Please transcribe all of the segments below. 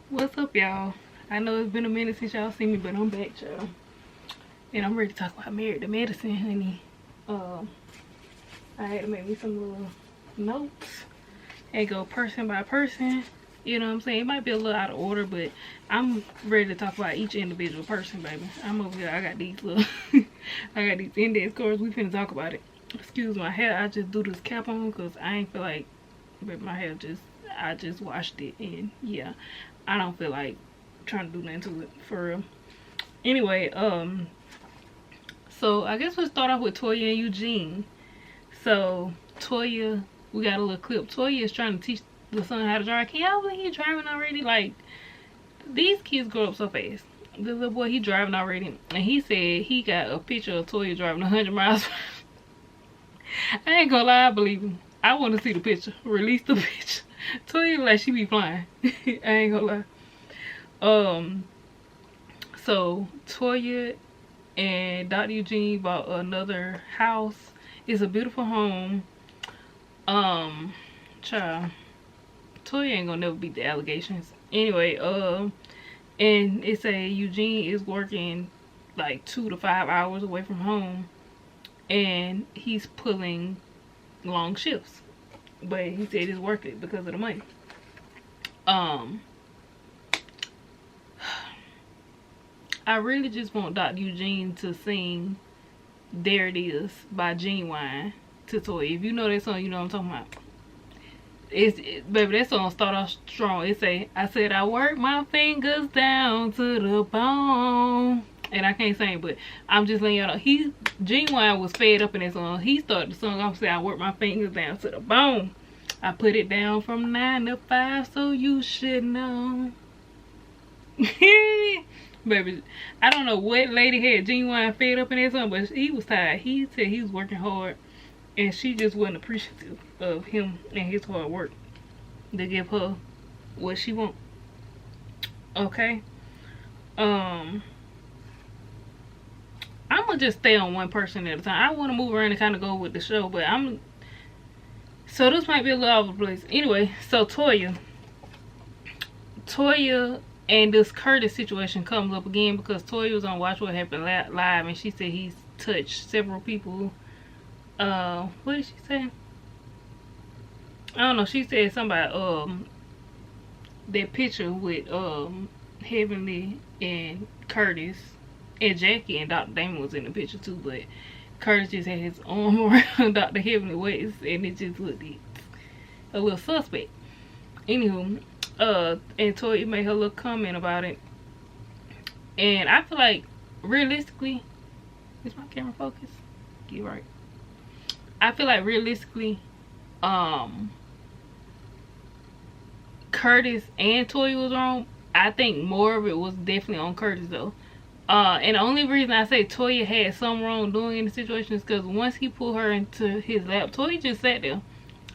What's up, y'all? I know it's been a minute since y'all seen me, but I'm back, y'all. And I'm ready to talk about Married to Medicine, honey. I had to make me some little notes and go person by person. You know what I'm saying? It might be a little out of order, but I'm ready to talk about each individual person, baby. I'm over here. I got these little, I got these index cards. We finna talk about it. Excuse my hair. I just do this cap on because I ain't feel like, baby, my hair I just washed it, and yeah, I don't feel like trying to do nothing to it for real. Anyway, so I guess we'll start off with Toya and Eugene. So Toya, we got a little clip. Toya is trying to teach the son how to drive. Can y'all believe he's driving already? Like, these kids grow up so fast. The little boy, he driving already, and he said he got a picture of Toya driving 100 miles. I ain't gonna lie, I believe him. I want to see the picture. Release the picture. Toya like she be flying. I ain't gonna lie. So Toya and Dr. Eugene bought another house. It's a beautiful home. Child, Toya ain't gonna never beat the allegations. Anyway, and it say Eugene is working like 2 to 5 hours away from home, and he's pulling long shifts. But he said it's worth it because of the money. I really just want Dr. Eugene to sing There It Is by Genuine to Toya. If you know that song, you know what I'm talking about. Baby, that song start off strong. It say, I said I work my fingers down to the bone. And I can't sing, but I'm just letting y'all know. Genuine was fed up in that song. He started the song off saying, I work my fingers down to the bone. I put it down from 9 to 5, so you should know. Baby, I don't know what lady had Genuine fed up in that song, but he was tired. He said he was working hard, and she just wasn't appreciative of him and his hard work to give her what she want. Okay? I'm gonna just stay on one person at a time. I want to move around and kind of go with the show, but so this might be a little all over the place. Anyway, so Toya and this Curtis situation comes up again because Toya was on Watch What Happened Live, and she said he's touched several people. What did she say? I don't know. She said somebody that picture with Heavenly and Curtis and Jackie and Dr. Damon was in the picture too, but Curtis just had his arm around Dr. Heavenly waist, and it just looked a little suspect. Anywho, and Toya made her little comment about it, and I feel like realistically, is my camera focused? Get right. I feel like realistically, Curtis and Toya was wrong. I think more of it was definitely on Curtis though. And the only reason I say Toya had some wrongdoing in the situation is because once he pulled her into his lap, Toya just sat there.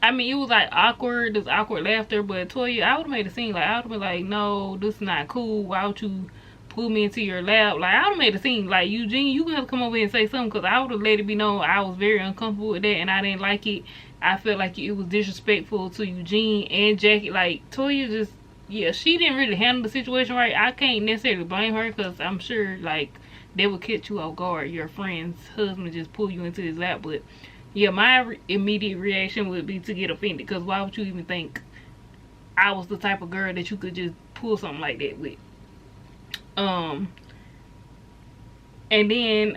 I mean, it was like awkward, this awkward laughter, but Toya, I would have made a scene. Like, I would have been like, no, this is not cool. Why would you pull me into your lap? Like, I would have made a scene. Like, Eugene, you have to come over here and say something, because I would have let it be known I was very uncomfortable with that and I didn't like it. I felt like it was disrespectful to Eugene and Jackie. Like, Toya just, yeah, she didn't really handle the situation right. I can't necessarily blame her, because I'm sure, like, they would catch you off guard. Your friend's husband just pull you into his lap, but yeah, my immediate reaction would be to get offended, because why would you even think I was the type of girl that you could just pull something like that with? And then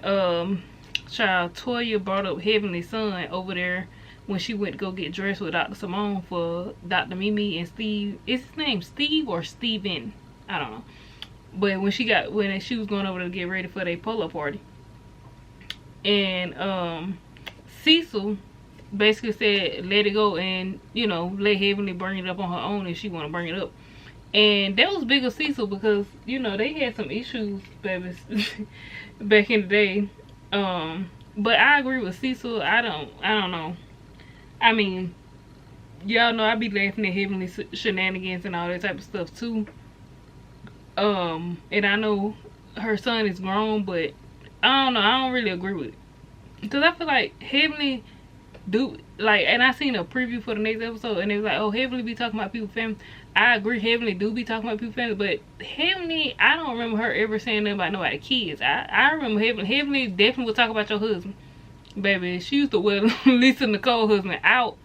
child, Toya brought up Heavenly's son over there when she went to go get dressed with Dr. Simone for Dr. Mimi and Steve. Is his name Steve or Steven? I don't know. But when she was going over to get ready for their polo party, and Cecil basically said let it go, and you know, let Heavenly bring it up on her own if she want to bring it up. And that was big of Cecil, because you know they had some issues, babies, back in the day. But I agree with Cecil. I don't know. I mean, y'all know I be laughing at Heavenly shenanigans and all that type of stuff too. And I know her son is grown, but I don't know. I don't really agree with it, because I feel like Heavenly do, like, and I seen a preview for the next episode, and it was like, oh, Heavenly be talking about people's family. I agree, Heavenly do be talking about people's family, but Heavenly, I don't remember her ever saying nothing about nobody's kids. I remember Heavenly definitely would talk about your husband. Baby, she used to wear Lisa Nicole husband out.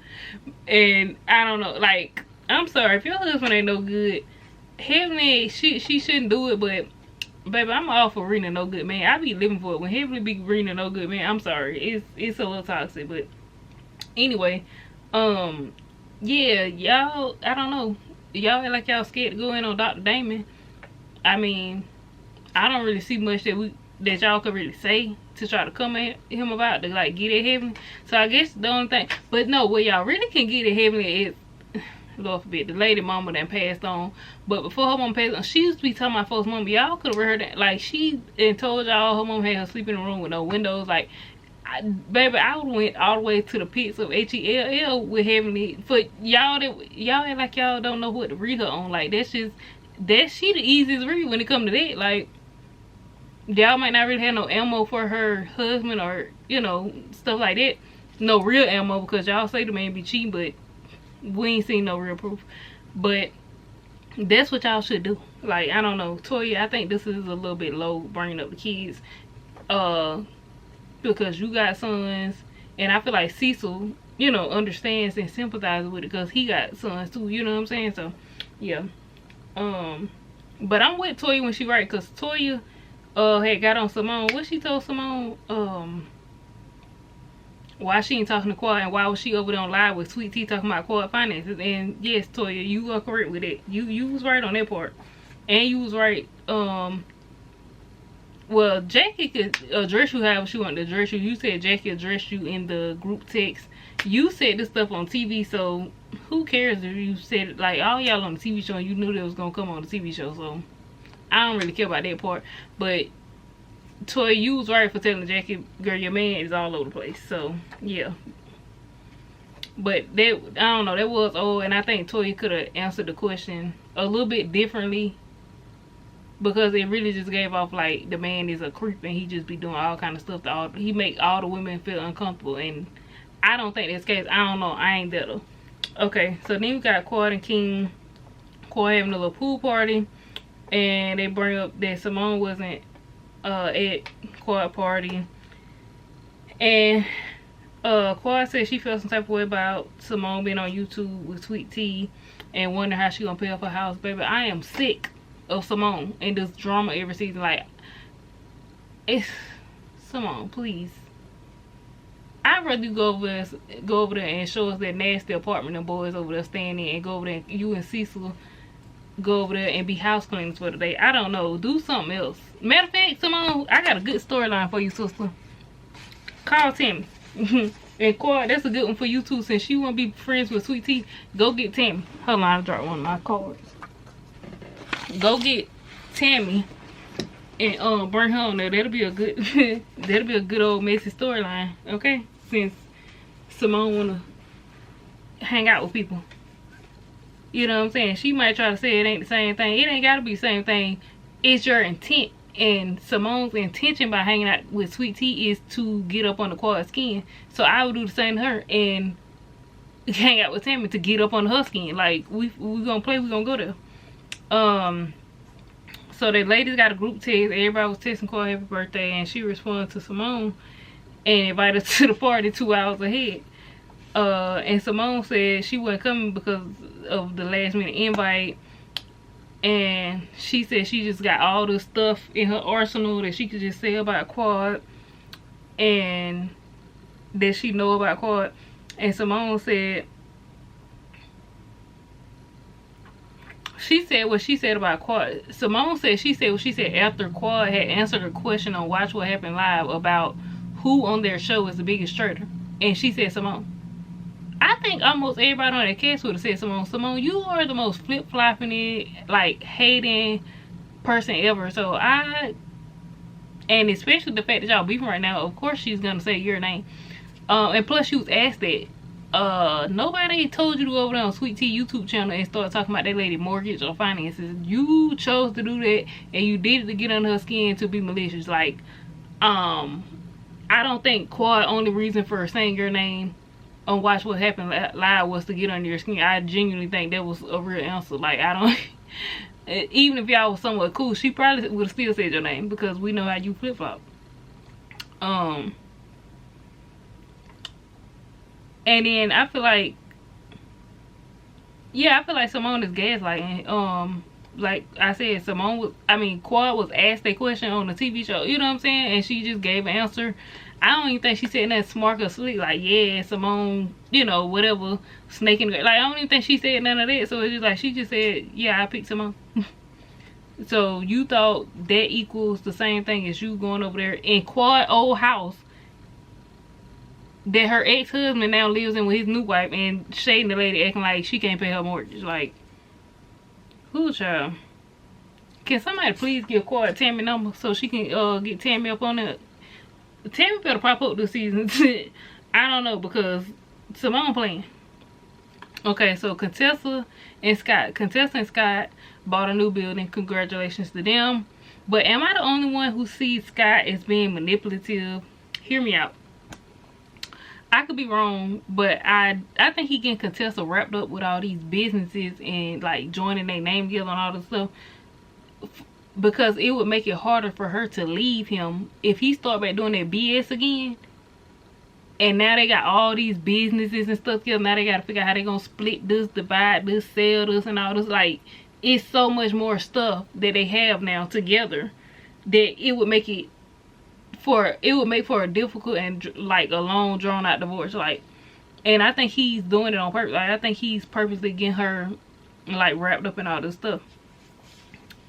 And I don't know, like, I'm sorry, if your husband ain't no good, Heavenly, she shouldn't do it, but baby, I'm all for Rena no good man. I be living for it. When Heavenly be Rena no good man, I'm sorry. It's a little toxic, but anyway, yeah, y'all, I don't know. Y'all act like y'all scared to go in on Dr. Damon. I mean, I don't really see much that y'all could really say to try to come at him about to like get at Heavenly. So I guess the only thing, but no, what y'all really can get at Heavenly is, Lord forbid, the lady mama that passed on. But before her mama passed on, she used to be talking about folks' mama. Y'all could have heard that. Like, she and told y'all her mom had her sleep in a room with no windows. Like, baby, I would went all the way to the pits of Hell with Heavenly. For y'all act like y'all don't know what to read her on. Like, she the easiest read when it come to that. Like, y'all might not really have no ammo for her husband or, you know, stuff like that. No real ammo, because y'all say the man be cheating, but we ain't seen no real proof. But that's what y'all should do. Like, I don't know, Toya, I think this is a little bit low, bringing up the kids, because you got sons, and I feel like Cecil, you know, understands and sympathizes with it because he got sons too, you know what I'm saying? So yeah, but I'm with Toya when she right, because Toya had got on Simone. What she told Simone, why she ain't talking to Quad, and why was she over there on live with Sweet Tea talking about Quad finances? And yes, Toya, you are correct with it. You was right on that part, and you was right. Well, Jackie could address you however she wanted to address you. You said Jackie addressed you in the group text. You said this stuff on TV, so who cares if you said it? Like, all y'all on the TV show, and you knew that was gonna come on the TV show, so I don't really care about that part. But Toy, you was right for telling Jackie, girl, your man is all over the place. So yeah, but that, I don't know, that was old, and I think Toya could have answered the question a little bit differently, because it really just gave off like the man is a creep and he just be doing all kind of stuff to he make all the women feel uncomfortable, and I don't think that's the case. I don't know, I ain't that. Okay, so then we got Quad and King. Quad having a little pool party, and they bring up that Simone wasn't at Quad party, and Quad said she felt some type of way about Simone being on YouTube with Sweet Tea and wondering how she gonna pay off her house. Baby, I am sick of Simone and this drama every season. Like, it's Simone, please. I'd rather you go over there and show us that nasty apartment them boys over there staying in, and go over there and you and Cecil go over there and be house cleaners for the day. I don't know, do something else. Matter of fact, Simone, I got a good storyline for you, sister. Call Tammy. And Quad, that's a good one for you too, since you want to be friends with Sweet Tea. Go get Tammy. Hold on, I dropped one of my cards. Go get Tammy and bring her on there. That'll be a good that'll be a good old messy storyline, okay? Since Simone wanna hang out with people. You know what I'm saying? She might try to say it ain't the same thing. It ain't gotta be the same thing. It's your intent. And Simone's intention by hanging out with Sweet Tea is to get up on the Quad skin. So I would do the same to her and hang out with Tammy to get up on her skin. Like, we gonna play, we gonna go there. So the ladies got a group text. Everybody was texting Quad happy birthday, and she responded to Simone and invited her to the party 2 hours ahead. And Simone said she wasn't coming because of the last minute invite, and she said she just got all the stuff in her arsenal that she could just say about Quad and that she know about Quad. And Simone said, she said what she said about Quad. Simone said she said what she said after Quad had answered a question on Watch What Happened Live about who on their show is the biggest traitor. And she said Simone. I think almost everybody on that cast would have said Simone. Simone, you are the most flip-flopping, like, hating person ever. So and especially the fact that y'all beefing right now, of course she's gonna say your name. And plus she was asked that. Nobody told you to go over there on Sweet Tea YouTube channel and start talking about that lady mortgage or finances. You chose to do that, and you did it to get under her skin to be malicious. Like, I don't think Quad only reason for saying your name on Watch What Happened Live was to get under your skin. I genuinely think that was a real answer. Like, I don't even if y'all was somewhat cool, she probably would have still said your name because we know how you flip-flop. And then I feel like, yeah, I feel like Simone is gaslighting. Like I said, Quad was asked a question on the TV show, you know what I'm saying, and she just gave an answer. I don't even think she said nothing smart or slick, like, yeah, Simone, you know, whatever, snaking. Like, I don't even think she said none of that. So it's just like, she just said, yeah, I picked Simone. So you thought that equals the same thing as you going over there in Quad old house that her ex-husband now lives in with his new wife and shading the lady acting like she can't pay her mortgage. Like, who, child? Can somebody please give Quad Tammy number so she can get Tammy up on it? Tammy better pop up this season. I don't know, because Simone playing. Okay, so Contessa and Scott bought a new building. Congratulations to them. But am I the only one who sees Scott as being manipulative? Hear me out. I could be wrong, but I think he getting Contessa wrapped up with all these businesses and like joining their name together and all this stuff, because it would make it harder for her to leave him if he start back doing that BS again. And now they got all these businesses and stuff together. Now they got to figure out how they gonna split this, divide this, sell this, and all this. Like, it's so much more stuff that they have now together that it would make it for a difficult and like a long drawn out divorce. Like, and I think he's doing it on purpose. Like, I think he's purposely getting her like wrapped up in all this stuff.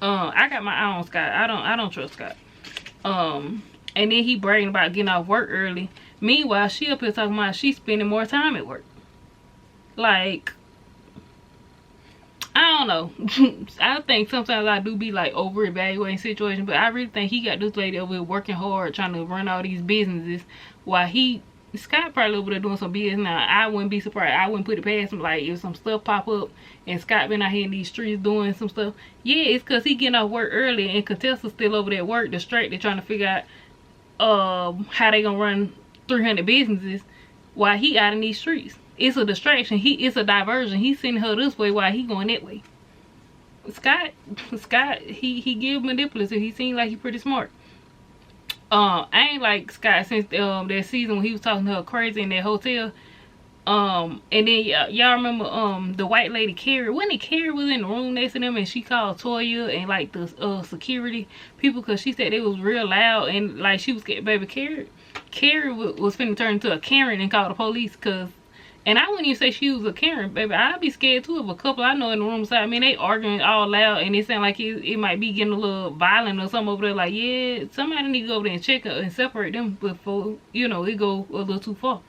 I got my eye on Scott. I don't trust Scott. And then he bragging about getting off work early. Meanwhile, she up here talking about she's spending more time at work. Like, I don't know. I think sometimes I do be like over evaluating situations, but I really think he got this lady over here working hard trying to run all these businesses while Scott probably over there doing some business. Now, I wouldn't be surprised. I wouldn't put it past him. Like, if some stuff pop up and Scott been out here in these streets doing some stuff, yeah, it's because he getting off work early and Contessa's still over there at work distracted trying to figure out how they gonna run 300 businesses while he out in these streets. It's a distraction. It's a diversion. He's sending her this way while he going that way. Scott, he give manipulative. He seemed like he pretty smart. I ain't like Scott since that season when he was talking to her crazy in that hotel. And then y'all remember the white lady Carrie. When Carrie was in the room next to them and she called Toya and like the security people because she said it was real loud and like she was scared. Baby, Carrie was finna turn into a Karen and call the police because. And I wouldn't even say she was a Karen, baby. I'd be scared too of a couple I know in the room side. I mean, they arguing all loud and it sound like it might be getting a little violent or something over there. Like, yeah, somebody need to go over there and check and separate them before, you know, it go a little too far.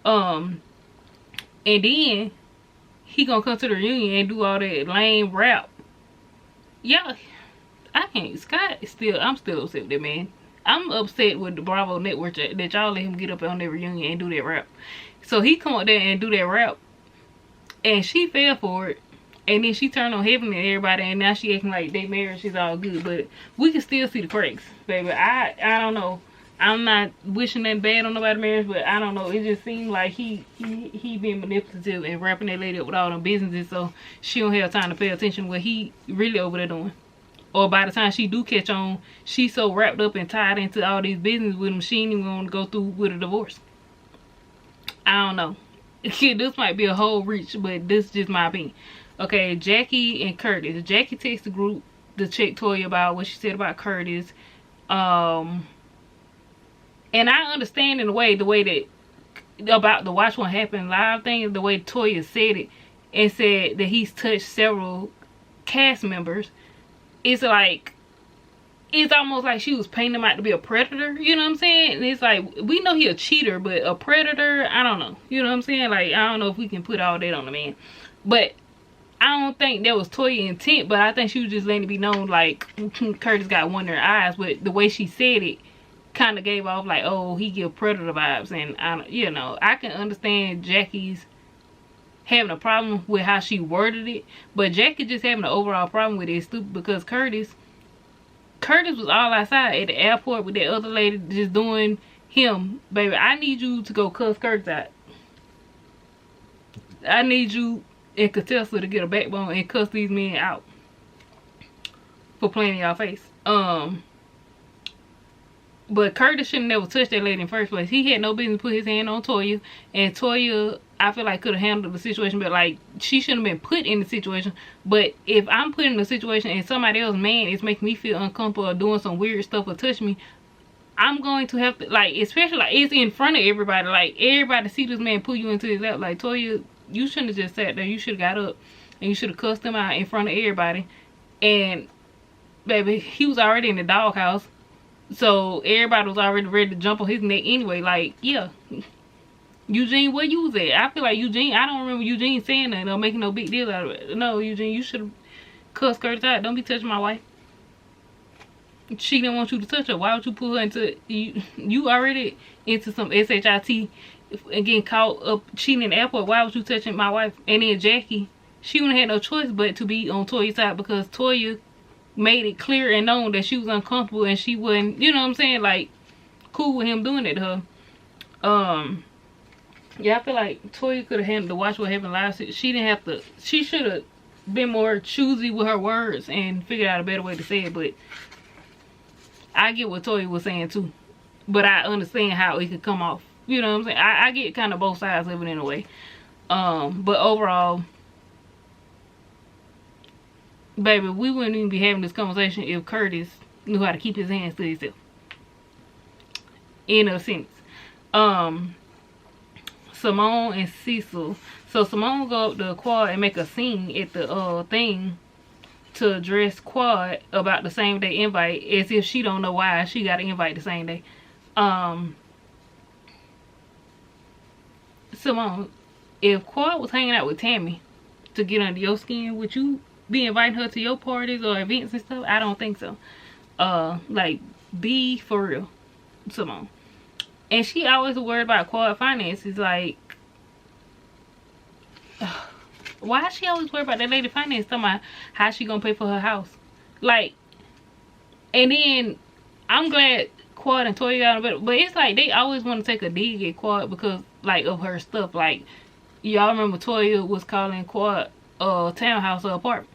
And then he gonna come to the reunion and do all that lame rap. Yeah, I can't. Scott is I'm still upset with that man. I'm upset with the Bravo Network that y'all let him get up on their reunion and do that rap. So he come up there and do that rap, and she fell for it, and then she turned on Heaven and everybody, and now she acting like their marriage is all good, but we can still see the cracks, baby. I don't know. I'm not wishing that bad on nobody's marriage, but I don't know. It just seemed like he being manipulative and wrapping that lady up with all them businesses, so she don't have time to pay attention to what he really over there doing. Or by the time she do catch on, she's so wrapped up and tied into all these business with him, she ain't even gonna go through with a divorce. I don't know. This might be a whole reach, but this is just my opinion. Okay, Jackie and Curtis. Jackie texts the group to check Toya about what she said about Curtis. And I understand in a way, the way that about the Watch What Happened Live thing, the way Toya said it and said that he's touched several cast members. It's like, it's almost like she was painting him out to be a predator, you know what I'm saying? And it's like, we know he a cheater, but a predator, I don't know. You know what I'm saying? Like, I don't know if we can put all that on the man. But I don't think that was Toya's intent, but I think she was just letting it be known, like, Curtis got one in her eyes. But the way she said it kind of gave off like, oh, he give predator vibes. And, you know, I can understand Jackie's having a problem with how she worded it. But Jackie just having an overall problem with it is stupid because Curtis was all outside at the airport with that other lady just doing him. Baby, I need you to go cuss Curtis out. I need you and Contessa to get a backbone and cuss these men out for playing in y'all face. But Curtis shouldn't never touch that lady in the first place. He had no business put his hand on Toya. And Toya, I feel like, could have handled the situation. But, like, she shouldn't have been put in the situation. But if I'm put in a situation and somebody else, man, is making me feel uncomfortable or doing some weird stuff or touch me, I'm going to have to, like, especially, like, it's in front of everybody. Like, everybody see this man pull you into his lap. Like, Toya, you shouldn't have just sat there. You should have got up. And you should have cussed him out in front of everybody. And, baby, he was already in the doghouse. So everybody was already ready to jump on his neck anyway. Like, yeah. Eugene, where you was at? I feel like Eugene, I don't remember Eugene saying that or making no big deal out of it. No, Eugene, you should have cussed Curtis out. Don't be touching my wife. She didn't want you to touch her. Why would you pull her into, you already into some SHIT and getting caught up cheating in the airport. Why was you touching my wife? And then Jackie, she wouldn't have had no choice but to be on Toya's side because Toya made it clear and known that she was uncomfortable and she wasn't, you know what I'm saying, like, cool with him doing it to her. Yeah, I feel like Toya could have handled the Watch What Happened Live. She didn't have to, she should have been more choosy with her words and figured out a better way to say it. But I get what Toya was saying too, but I understand how it could come off, you know what I'm saying. I get kind of both sides of it in a way. But overall, baby, we wouldn't even be having this conversation if Curtis knew how to keep his hands to himself. In a sense. Simone and Cecil. So Simone go up to Quad and make a scene at the thing to address Quad about the same day invite, as if she don't know why she got an invite the same day. Simone, if Quad was hanging out with Tammy to get under your skin, would you be inviting her to your parties or events and stuff? I don't think so. Like, be for real, Simone. And she always worried about Quad finances. Like, why is she always worried about that lady finance? Talking about how she gonna pay for her house. Like, and then I'm glad Quad and Toya got better, but it's like they always want to take a dig at Quad because, like, of her stuff. Like, y'all remember Toya was calling Quad townhouse or apartment.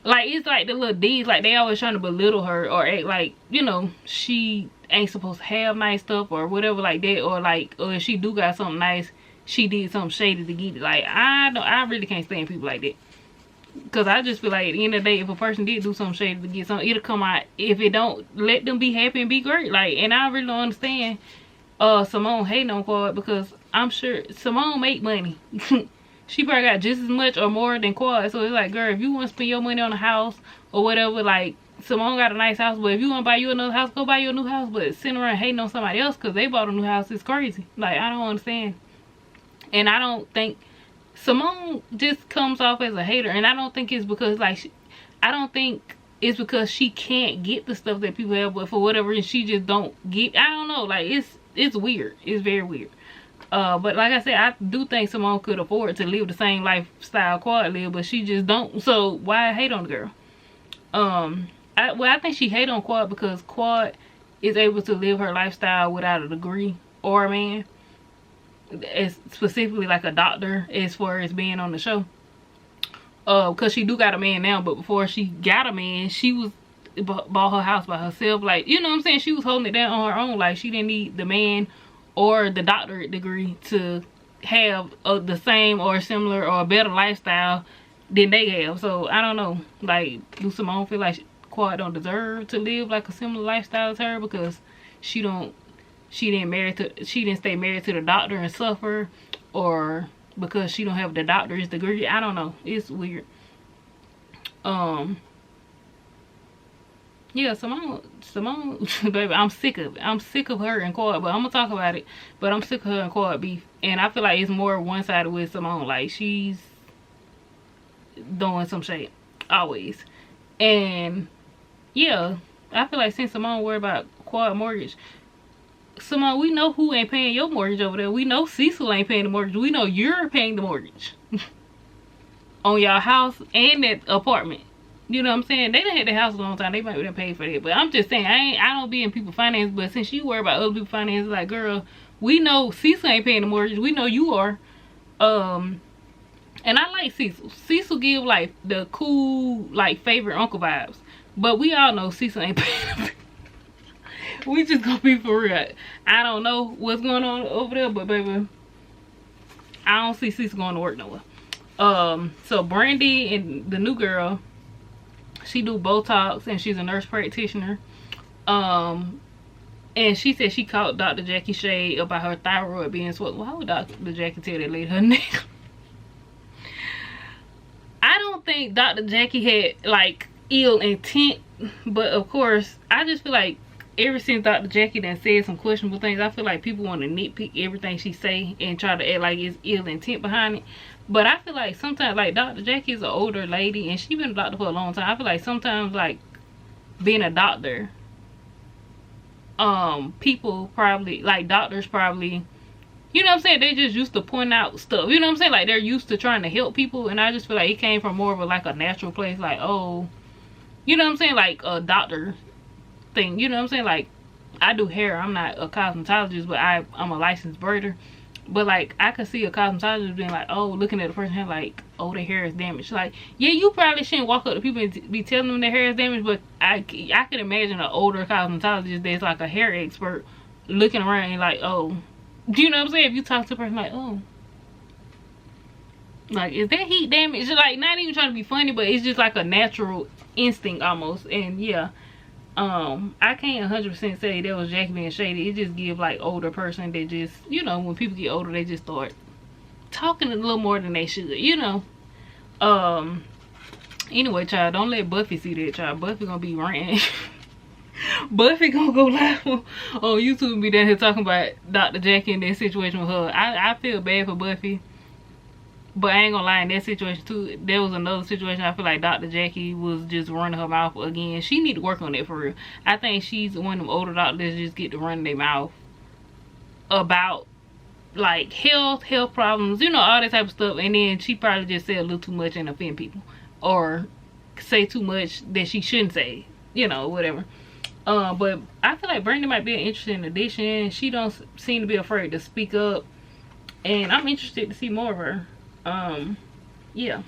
Like, it's like the little D's, like, they always trying to belittle her or act like, you know, she ain't supposed to have nice stuff or whatever like that. Or, like, or if she do got something nice, she did something shady to get it. Like, I really can't stand people like that. Because I just feel like at the end of the day, if a person did do something shady to get something, it'll come out. If it don't, let them be happy and be great. Like, and I really don't understand Simone hating on Quad because I'm sure Simone make money. She probably got just as much or more than Quad. So it's like, girl, if you want to spend your money on a house or whatever, like, Simone got a nice house. But if you want to buy you another house, go buy you a new house. But sitting around hating on somebody else because they bought a new house is crazy. Like, I don't understand. And I don't think Simone just comes off as a hater. And I don't think it's because, like, I don't think it's because she can't get the stuff that people have. But for whatever reason, she just don't get. I don't know. Like, it's weird. It's very weird. But like I said, I do think Simone could afford to live the same lifestyle Quad live, but she just don't. So why hate on the girl? I think she hate on Quad because Quad is able to live her lifestyle without a degree or a man. It's specifically like a doctor as far as being on the show. Because she do got a man now, but before she got a man, she was bought her house by herself. Like, you know what I'm saying? She was holding it down on her own. Like, she didn't need the man or the doctorate degree to have the same or similar or better lifestyle than they have. So I don't know, like, do Simone feel like Quad don't deserve to live like a similar lifestyle as her because she didn't stay married to the doctor and suffer, or because she don't have the doctor's degree? I don't know, it's weird. Yeah, Simone, baby, I'm sick of it. I'm sick of her and Quad, but I'm gonna talk about it. But I'm sick of her and Quad beef, and I feel like it's more one-sided with Simone. Like, she's doing some shit always, and yeah, I feel like since Simone worried about Quad mortgage, Simone, we know who ain't paying your mortgage over there. We know Cecil ain't paying the mortgage. We know you're paying the mortgage on y'all house and that apartment. You know what I'm saying? They done had their house a long time. They might have paid for that. But I'm just saying, I don't be in people's finances. But since you worry about other people's finances, like, girl, we know Cecil ain't paying the mortgage. We know you are. And I like Cecil. Cecil give like the cool, like favorite uncle vibes. But we all know Cecil ain't paying. We just gonna be for real. I don't know what's going on over there, but baby, I don't see Cecil going to work nowhere. So Brandy and the new girl, she do Botox and she's a nurse practitioner. And she said she caught Dr. Jackie shade about her thyroid being swollen. Why would Dr. Jackie tell that lady her name? I don't think Dr. Jackie had like ill intent, but of course, I just feel like ever since Dr. Jackie done said some questionable things, I feel like people want to nitpick everything she say and try to act like it's ill intent behind it. But I feel like sometimes, like, Dr. Jackie is an older lady and she been a doctor for a long time. I feel like sometimes, like, being a doctor, people probably, like, doctors probably, you know what I'm saying, they just used to point out stuff, you know what I'm saying, like, they're used to trying to help people. And I just feel like it came from more of a, like, a natural place, like, oh, you know what I'm saying, like a doctor thing, you know what I'm saying, like, I do hair, I'm not a cosmetologist, but I'm a licensed braider. But like, I could see a cosmetologist being like, oh, looking at the person hair like, oh, their hair is damaged. Like, yeah, you probably shouldn't walk up to people and be telling them their hair is damaged, but I can imagine an older cosmetologist that's like a hair expert looking around and like, oh, do you know what I'm saying, if you talk to a person like, oh, like, is that heat damage? Like, not even trying to be funny, but it's just like a natural instinct almost. And yeah, I can't 100% say that was Jackie being shady. It just give like older person that just, you know, when people get older, they just start talking a little more than they should, you know. Anyway, child, don't let Buffy see that, child. Buffy gonna be ranting. Buffy gonna go live on YouTube and be down here talking about Dr. Jackie and that situation with her. I feel bad for Buffy. But I ain't gonna lie, in that situation too, there was another situation I feel like Dr. Jackie was just running her mouth again. She need to work on that for real. I think she's one of them older doctors that just get to run their mouth about like health problems, you know, all that type of stuff. And then she probably just say a little too much and offend people. Or say too much that she shouldn't say, you know, whatever. But I feel like Brandy might be an interesting addition. She don't seem to be afraid to speak up. And I'm interested to see more of her. Yeah,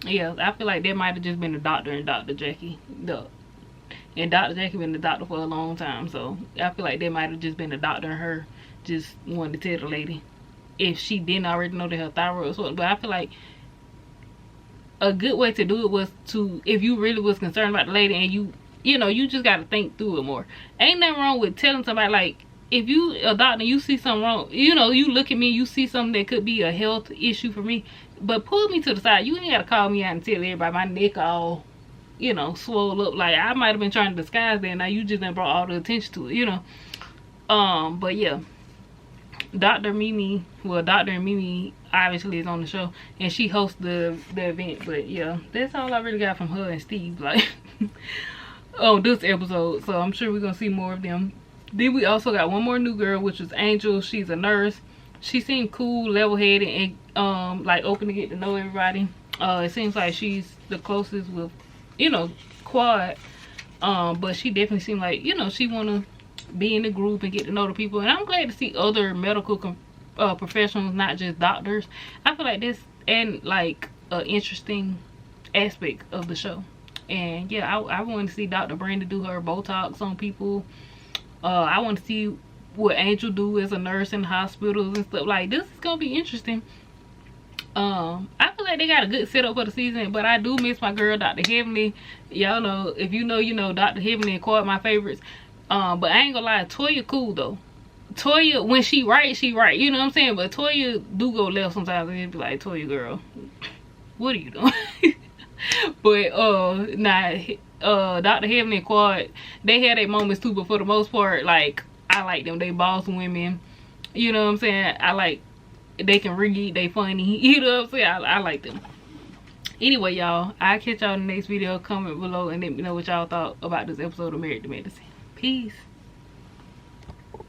I feel like that might have just been the doctor and Dr. Jackie. And Dr. Jackie been the doctor for a long time, so I feel like that might have just been the doctor and her just wanted to tell the lady if she didn't already know that her thyroid was swollen. But I feel like a good way to do it was to, if you really was concerned about the lady and you know, you just got to think through it more. Ain't nothing wrong with telling somebody, like, if you a doctor, you see something wrong, you know, you look at me, you see something that could be a health issue for me, but pull me to the side. You ain't gotta call me out and tell everybody my neck all, you know, swole up. Like, I might have been trying to disguise that, now you just done brought all the attention to it, you know. But yeah, Dr. Mimi, well, Dr. and Mimi obviously is on the show, and she hosts the event. But yeah, that's all I really got from her and Steve, like, on this episode. So I'm sure we're gonna see more of them. Then we also got one more new girl, which was Angel. She's a nurse. She seemed cool, level-headed, and like open to get to know everybody. It seems like she's the closest with, you know, Quad. But she definitely seemed like, you know, she want to be in the group and get to know the people. And I'm glad to see other medical professionals, not just doctors. I feel like this and like an interesting aspect of the show. And yeah, I want to see Dr. Brandy do her Botox on people. I want to see what Angel do as a nurse in hospitals and stuff. Like, this is gonna be interesting. I feel like they got a good setup for the season, but I do miss my girl Dr. Heavenly. Y'all know, if you know, you know, Dr. Heavenly and Quad my favorites. But I ain't gonna lie, Toya cool though. Toya, when she right, you know what I'm saying? But Toya do go left sometimes, and it be like, Toya girl, what are you doing? But Dr. Heavenly and Quad, they had their moments too, but for the most part, like, I like them. They boss women, you know what I'm saying? I like, they can read, they funny, you know what I'm saying? I like them. Anyway, y'all, I'll catch y'all in the next video. Comment below and let me know what y'all thought about this episode of Married to Medicine. Peace.